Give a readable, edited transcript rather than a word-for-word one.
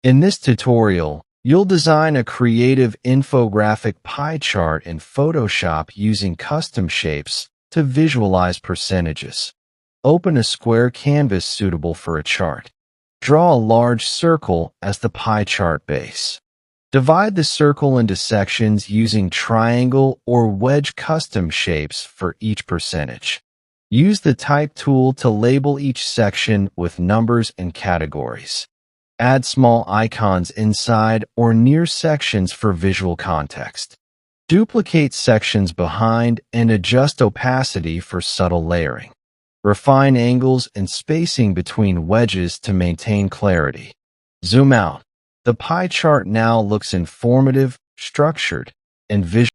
In this tutorial, you'll design a creative infographic pie chart in Photoshop using custom shapes to visualize percentages. Open a square canvas suitable for a chart. Draw a large circle as the pie chart base. Divide the circle into sections using triangle or wedge custom shapes for each percentage. Use the Type tool to label each section with numbers and categories. Add small icons inside or near sections for visual context. Duplicate sections behind and adjust opacity for subtle layering. Refine angles and spacing between wedges to maintain clarity. Zoom out. The pie chart now looks informative, structured, and visual.